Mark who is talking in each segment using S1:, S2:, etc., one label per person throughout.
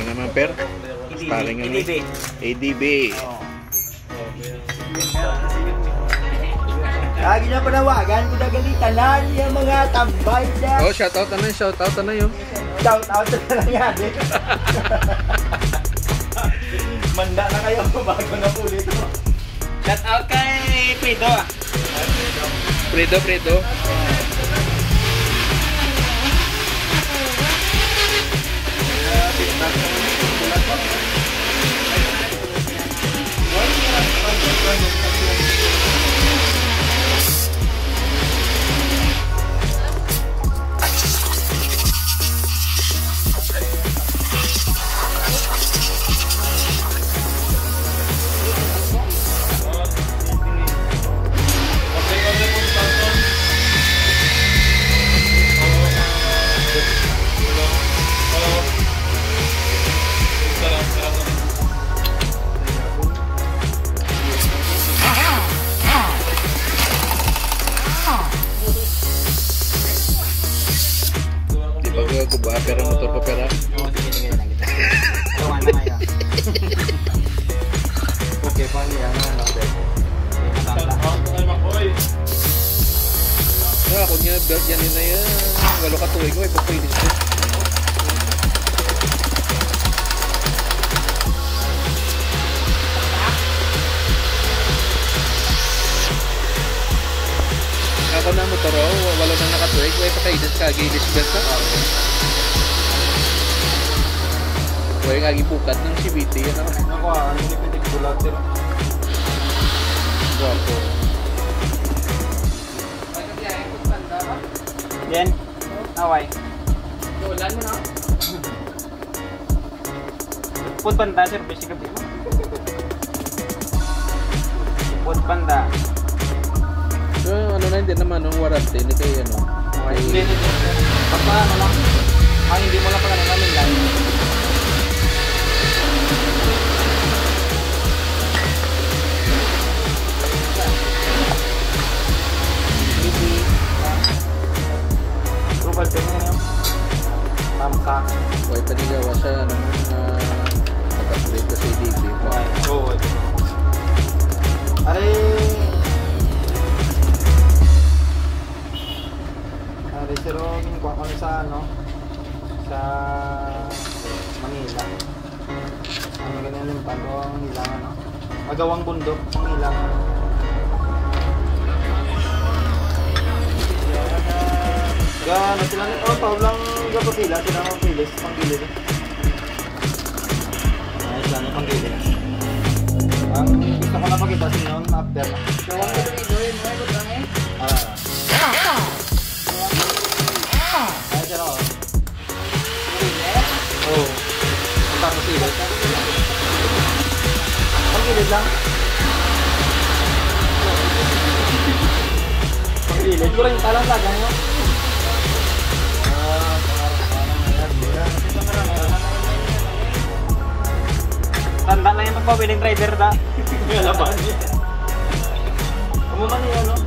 S1: naman per? Sparring nga
S2: ADB.
S1: ADB.
S2: Lagi na panawagan ko na galitanan yung mga tambay na.
S1: Oh, shoutout na yun. Shoutout na yun.
S2: Shout-out na lang yan eh. Manda na kayo bago na po dito. Shout-out kay Fredo.
S1: Fredo. Ako ba pera motor pa pera?
S2: Oke, paano yan?
S1: Ako niya, yan na yan. Walo ka tuwing ko, ipapailis ko. Ako na motor, walo na nakatuwing ko, ipapailis ka, gilis ka sa. Huwag yung agipukat ng CBT, yan naman.
S2: Ako ano ni pitik bulat sila.
S1: Guwapo.
S2: Jen, away.
S3: Dolan mo na.
S2: Put panda service ka ba? Put panda.
S1: So, ano na hindi naman ng warranty, hindi kayo ano.
S2: Hindi. Papa, ano lang. Ang hindi mo lang pala namin lang. Rupal pa niya yun. Tamka.
S1: Huwag panigawa siya naman nag-upgrade ko sa ADB.
S2: Oo. Ari siro kinukuha kami sa ano sa Manila. Ano ganyan yung palo ang hilangan no? Magawang bundok ang hilangan. Gano sila nito lang gapapila sila ng pilis panggilid. Ay sila ng panggilid. Ang gusto ko na pakita sa inyo after.
S3: Gawang ko ito yun, may butang eh.
S2: Ay siya na oh. Ang tapos silid. Panggilid lang. Panggilid ko rin talang lagang no? Tanda na yung magpapiling rider da. Yung laban niya. Umuman niya no?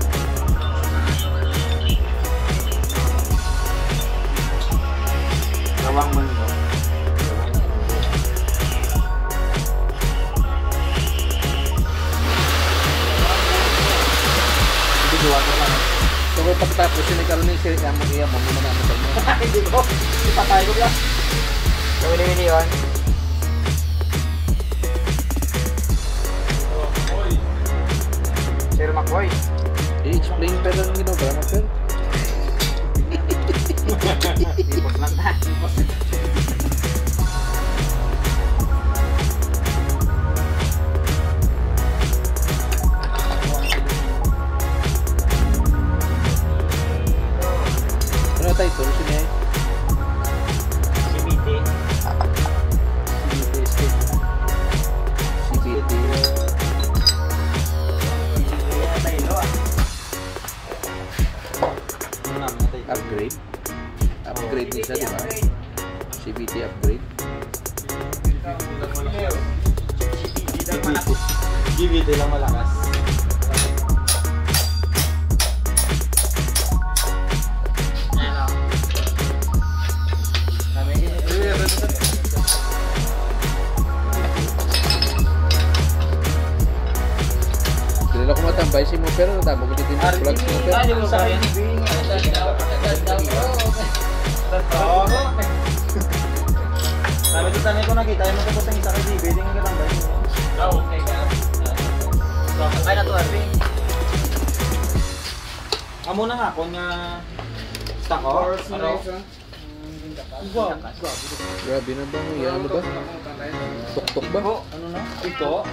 S2: Gawang mundo. Hindi dua ko lang.
S1: So, pagkatapos, sinigaro na yung siri ang mag-iya mo muna namin mo.
S2: Hindi ko. Ipatay ko lang. Gawin yun. Sir McCoy.
S1: I-explain pa lang ginawa mo, sir.
S2: Ipos lang ta.
S1: Ano tayo ito? Sino yan?
S2: CBT.
S1: CBT. Upgrade. Upgrade din siya, di ba? CBT upgrade.
S2: GBT lang malakas.
S1: Dala ko matambay si mo pero tama ko dito yung vlog si mo pero.
S2: Ay, yung sa RGB. Oo. Sabi ko tanay ko nakita yung matapos ang isa RGB, hindi nga katambay niya.
S3: Okay ka. Patay na to, Arvin.
S2: Amo na nga, kung nga stock ko. Ano?
S1: Grabe na ba? Yan ano ba? Tok-tok ba?
S2: Ano na? Ito?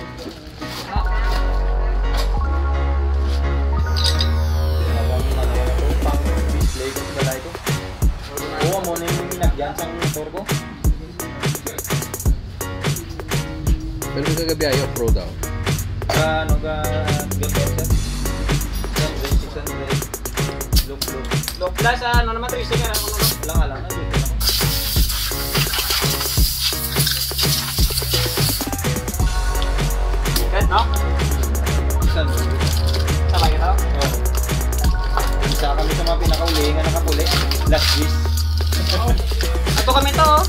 S2: Pang display ko sa ito. Oo, mo na yung minagyan sa motor ko.
S1: Pero may kagabi ayaw pro daw.
S2: Ano ka gagawin? 600. Look.
S3: Look, plus, ano naman, 3 sticker ako naman.
S2: Lang. Nandito ako.
S3: Good, no?
S2: Saan?
S3: Sabay ito?
S2: Oo. Isa kami sa mga pinakauli nga nakapuli. Last wish.
S3: Ito kami to, oh.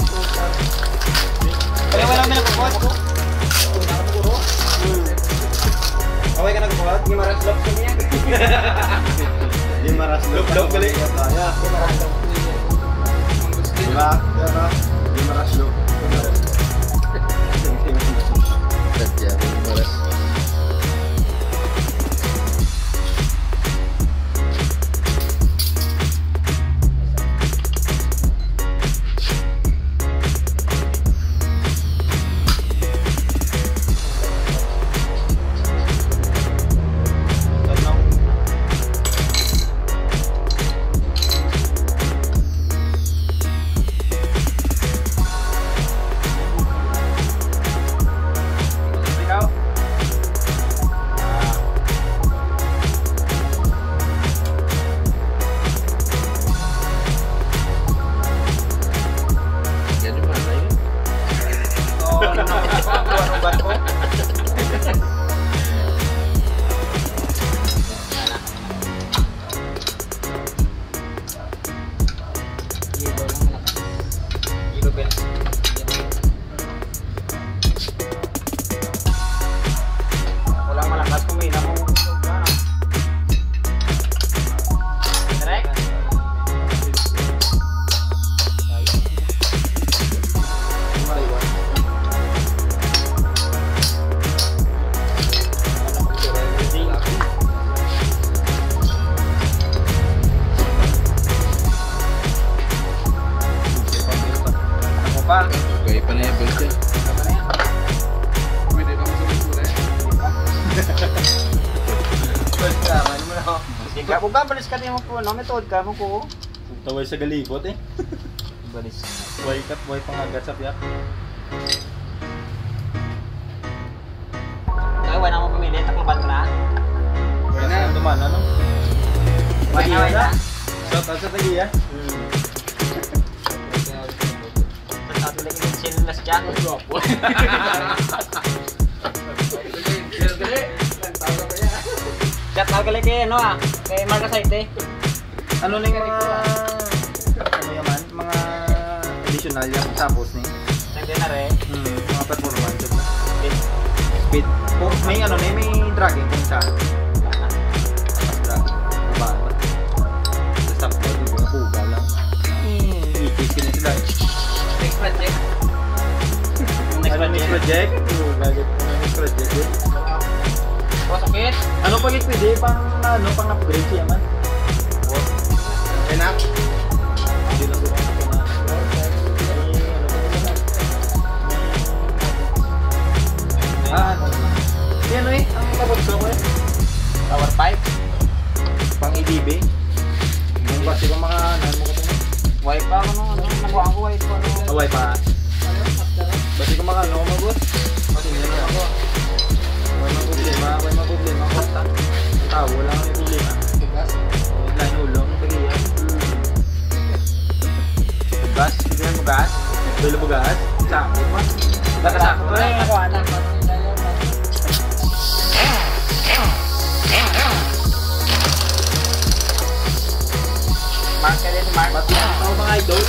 S3: Kaya wala kami nagpupot.
S2: Okay ka nagpupot?
S3: Hindi maras loob sa niya.
S2: Di maras loob gali. Kaya. Diba? Di maras loob.
S1: Sadya, may maras. Yan yung mana yun.
S2: Anong ban ko?
S3: Ilo bells. Walang malakas kung may mo. Direct?
S2: Ako pa.
S1: Okay pa na yung belt yan.
S3: Pwede ka masulong-sula eh.
S2: Ano mo na ako?
S3: Kung ka, balis ka din mo po, no? Method ka mo po.
S2: Taway sa galibot eh.
S3: Balis.
S2: Way pangagat sa piyak.
S3: Ay, wala mo pumili. Takloban ka na.
S2: Kaya na duman ano?
S3: Wala na.
S2: Shot out sa tagiya.
S3: Tapos ako lagi yung sinless dyan. Shout out kali kay ano ah. Kay Marca Saite.
S2: Ano na yung mga ano yaman? Mga additional yung tapos ni.
S3: Hindi na rin.
S2: Mga performance na. Speed. Oh, may ano na may dragging kung isa. Dragging. Ba? Stop na yung mga puga lang. Ikisin na sila.
S3: Next project.
S2: Next project? Next project eh.
S3: Sakit.
S2: Ano pag pwede pang ano pang upgrade siya man? Enak. Hindi lang ko na. Ano eh? Ang tapos ko eh.
S3: Power pipe.
S2: Pang EDB. Yung kasi kung mga ano mo kasi.
S3: Wipe pa ano. Nakuha ko wipe ano.
S2: Away pa. Basi kung mga ano magot. Kasi hindi na ako. May mga problema ko. Tao lang may problema. Lain ulo ng pagiyan. Gas, bigyan mo gas. Dulo mo gas. Sakto pa.
S3: Baka sakto na yung nakuha na. Mark ka din, Mark.
S2: Pati ako mga idol.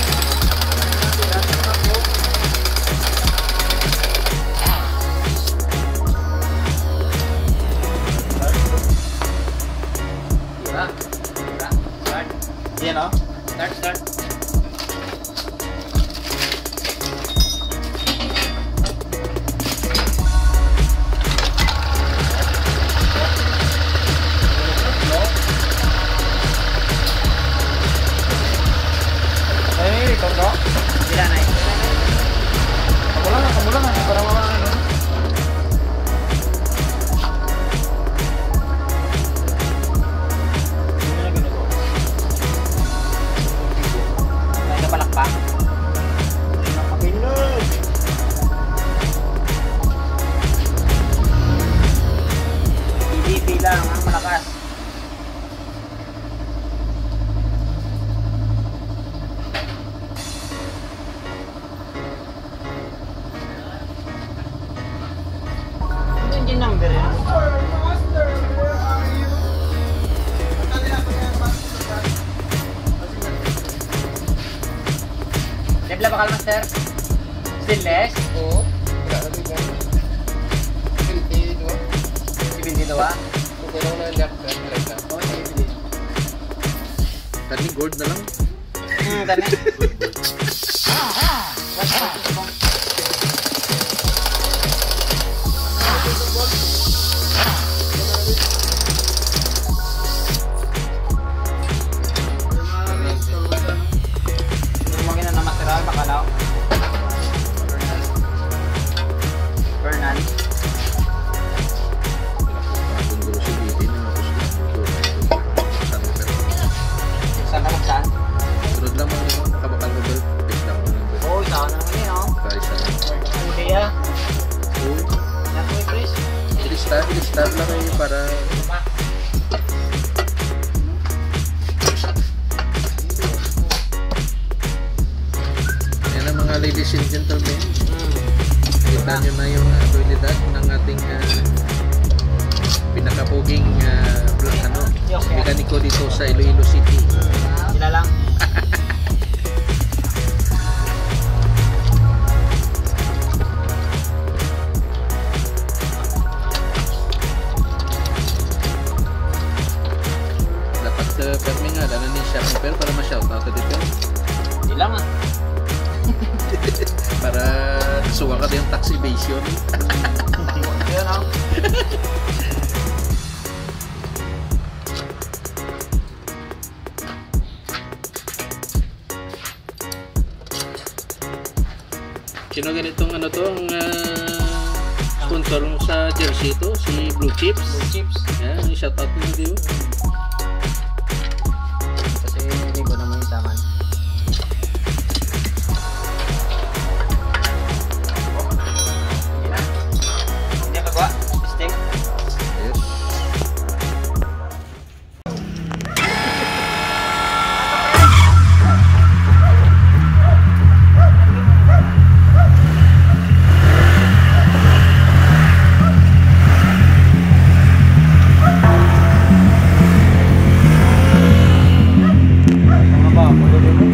S3: Yan o. Start.
S2: Eh, ikaw no?
S3: Sila na eh.
S2: Kamu lang para mawala ano.
S3: May napalakpak.
S2: Nakapinod.
S3: EDP lang ang malakas. Ano yung number yun? Lebla bakal master? Stainless?
S1: Oo. Wala na din yan. 22.
S3: 22?
S1: Kung kailangan na left hand, right na.
S3: Oo, hindi.
S1: Tani gold na lang.
S3: Tani. Lumagin na material, bakalaw. Fernan.
S1: Kung gulo si BT na tapos lang ito.
S3: Saan ka magsan?
S1: Sunod lang mga makabakal ko belt. Best lang mga belt.
S3: Oo, isa ka na naman yun, oh.
S1: Kaya isa lang.
S3: Hindi ah.
S1: Oo.
S3: Yan po, Chris.
S1: I-restart lang kayo para yan ang mga ladies and gentlemen. Kita nyo na yung abilidad ng ating pinakapuging mekaniko dito sa Iloilo City.
S3: Sila lang.
S1: Dapat permi nga, dana ni siya pero para ma-shoutout ka dito.
S3: Hindi lang ah.
S1: Para suwa ka din yung tax evasion.
S3: Yun oh.
S1: Sino ganitong ano to, ang sponsor sa jersey to, si Blue Chips.
S3: Blue chips.
S1: Yan, shoutout mo dito.
S3: Kasi hindi ko naman yung taman. Hindi na. Hindi ka gawa. Steak.
S1: Yes.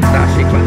S1: Classic ba?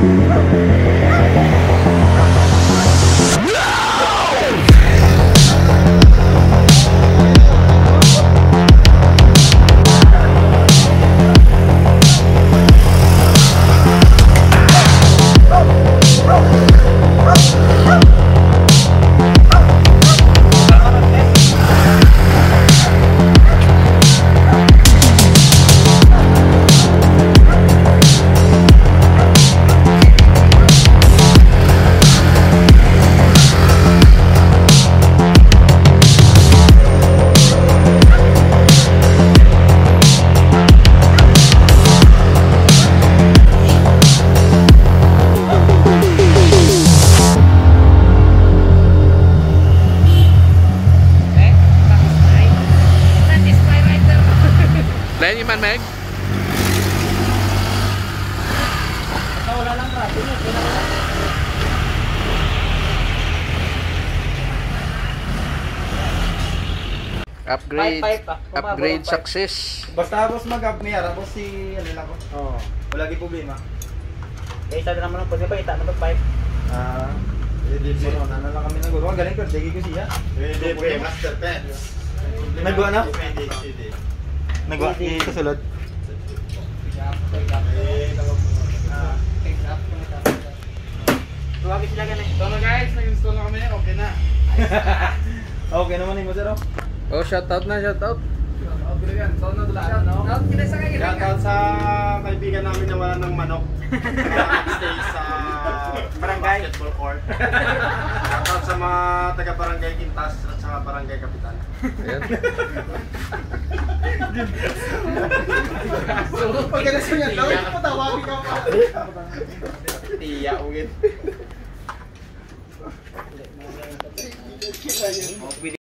S1: Lain iman, Meg?
S3: Wala lang rato na.
S1: Upgrade. Upgrade success.
S2: Basta boss mag-up may ara boss si ano lang ko.
S3: Oo.
S2: Wala gi problema.
S3: Eh, isa na naman ang pwede pa ita na pag-pipe.
S2: Ah, hindi mo na lang kami naguro. Galing ko digi ko siya.
S4: Pwede, master pen.
S2: Nagwa na?
S4: Pwede, CD.
S2: Nagwa sa sulod.
S3: Tuwagin sila ganun.
S4: So na guys, nag-install na kami. Okay na.
S2: Okay naman yung sir.
S1: Oh, shoutout na, shoutout.
S4: Shoutout sa kaibigan namin na wala ng manok. Stay sa
S3: Barangay.
S4: basketball court. Shoutout sa mga taga-barangay Quintas at sa barangay Kapitan.
S1: Ayan.
S4: Pagkalas mo yan, daw ito patawagin ka pa.
S2: Tiya, ugin.
S3: Pwede